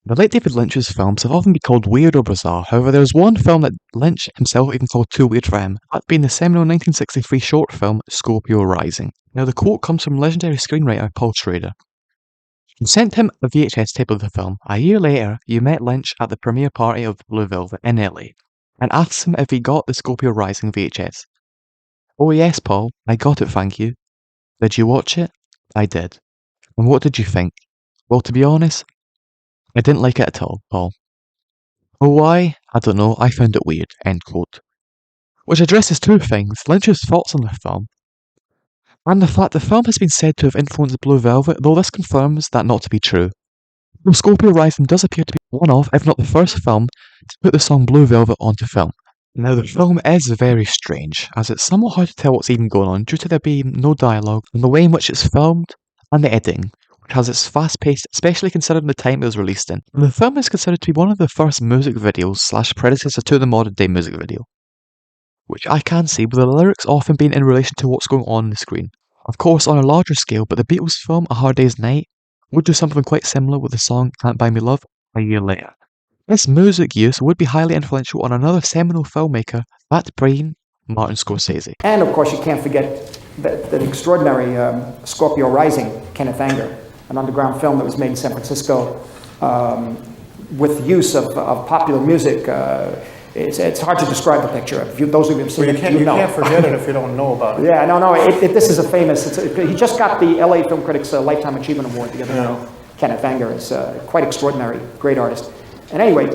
Now, like David Lynch's films have often been called weird or bizarre. However, there was one film that Lynch himself even called too weird for him, that being the seminal 1963 short film Scorpio Rising. Now, the quote comes from legendary screenwriter Paul Schrader. You sent him a VHS tape of the film. A year later, you met Lynch at the premiere party of Blue Velvet in LA and asked him if he got the Scorpio Rising VHS. Oh yes, Paul, I got it, thank you. Did you watch it? I did. And what did you think? Well, to be honest, I didn't like it at all, Paul. Oh, why? I don't know, I found it weird, end quote. Which addresses two things, Lynch's thoughts on the film, and the fact the film has been said to have influenced Blue Velvet, though this confirms that not to be true. Though Scorpio Rising does appear to be one of, if not the first film, to put the song Blue Velvet onto film. Now, the film is very strange, as it's somewhat hard to tell what's even going on due to there being no dialogue, and the way in which it's filmed, and the editing, which has its fast-paced, especially considering the time it was released in. And the film is considered to be one of the first music videos / predecessor to the modern-day music video, which I can see, with the lyrics often being in relation to what's going on the screen. Of course, on a larger scale, but the Beatles' film A Hard Day's Night would do something quite similar with the song Can't Buy Me Love a year later. This music use would be highly influential on another seminal filmmaker, that being Martin Scorsese. And of course, you can't forget the extraordinary Scorpio Rising, Kenneth Anger, an underground film that was made in San Francisco with use of popular music. It's hard to describe the picture. Those of you who've seen it, you know. You can't forget it if you don't know about it. Yeah, no. This is a famous. He just got the LA Film Critics Lifetime Achievement Award the other day. Kenneth Anger is quite extraordinary, great artist. And anyway,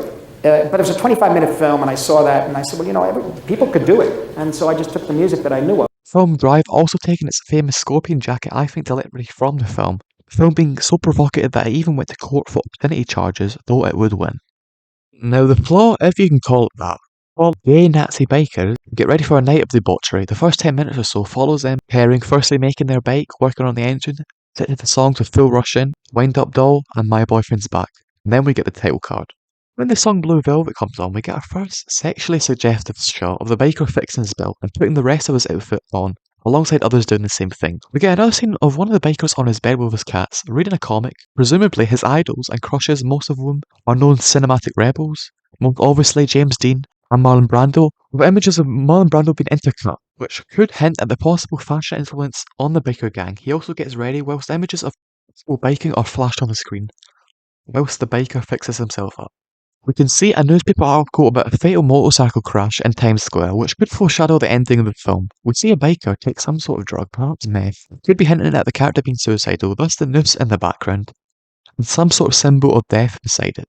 but it was a 25-minute film, and I saw that, and I said, well, people could do it. And so I just took the music that I knew of. Film Drive also taking its famous scorpion jacket, I think, deliberately from the film. The film being so provocative that it even went to court for obscenity charges, though it would win. Now, the plot, if you can call it that, well, gay Nazi bikers get ready for a night of debauchery. The first 10 minutes or so follows them pairing, firstly making their bike, working on the engine, setting the songs with Full Rush In, Wind Up Doll, and My Boyfriend's Back. And then we get the title card. When the song Blue Velvet comes on, we get our first sexually suggestive shot of the biker fixing his belt and putting the rest of his outfit on, alongside others doing the same thing. We get another scene of one of the bikers on his bed with his cats, reading a comic, presumably his idols and crushes, most of whom are known cinematic rebels, most obviously James Dean and Marlon Brando, with images of Marlon Brando being intercut, which could hint at the possible fashion influence on the biker gang. He also gets ready whilst images of people biking are flashed on the screen, whilst the biker fixes himself up. We can see a newspaper article about a fatal motorcycle crash in Times Square, which could foreshadow the ending of the film. We see a biker take some sort of drug, perhaps meth. It could be hinting at the character being suicidal, thus the noose in the background, and some sort of symbol of death beside it.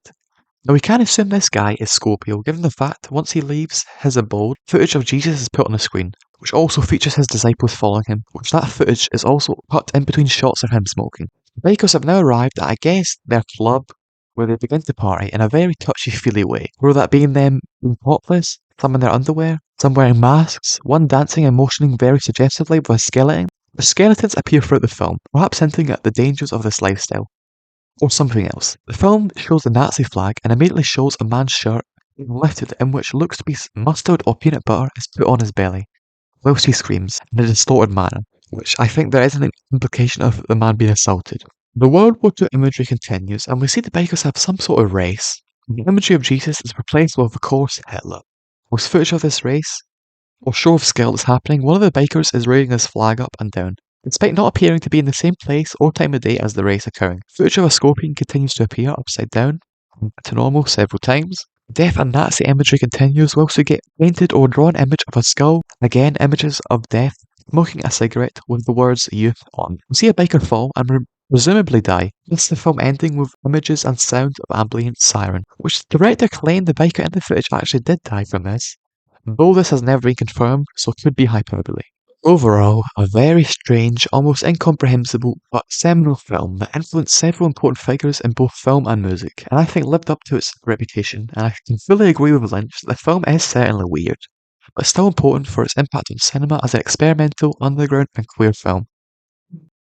Now, we can assume this guy is Scorpio, given the fact once he leaves his abode, footage of Jesus is put on the screen, which also features his disciples following him, which that footage is also cut in between shots of him smoking. The bikers have now arrived at, I guess, their club, where they begin to party in a very touchy-feely way, whether that being them being topless, some in their underwear, some wearing masks, one dancing and motioning very suggestively with a skeleton. The skeletons appear throughout the film, perhaps hinting at the dangers of this lifestyle, or something else. The film shows the Nazi flag and immediately shows a man's shirt being lifted in which looks to be mustard or peanut butter is put on his belly, whilst he screams in a distorted manner, which I think there is an implication of the man being assaulted. The World War II imagery continues, and we see the bikers have some sort of race. The imagery of Jesus is replaced with, of course, Hitler. With footage of this race, or show of skill that's happening, one of the bikers is raising his flag up and down, despite not appearing to be in the same place or time of day as the race occurring. Footage of a scorpion continues to appear upside down, to normal several times. Death and Nazi imagery continues, whilst we get painted or drawn image of a skull, again images of death, smoking a cigarette with the words youth on. We see a biker fall and presumably die. This is the film ending with images and sound of ambient siren, which the director claimed the biker in the footage actually did die from this, though this has never been confirmed, so it could be hyperbole. Overall, a very strange, almost incomprehensible, but seminal film that influenced several important figures in both film and music, and I think lived up to its reputation, and I can fully agree with Lynch that the film is certainly weird, but still important for its impact on cinema as an experimental, underground and queer film.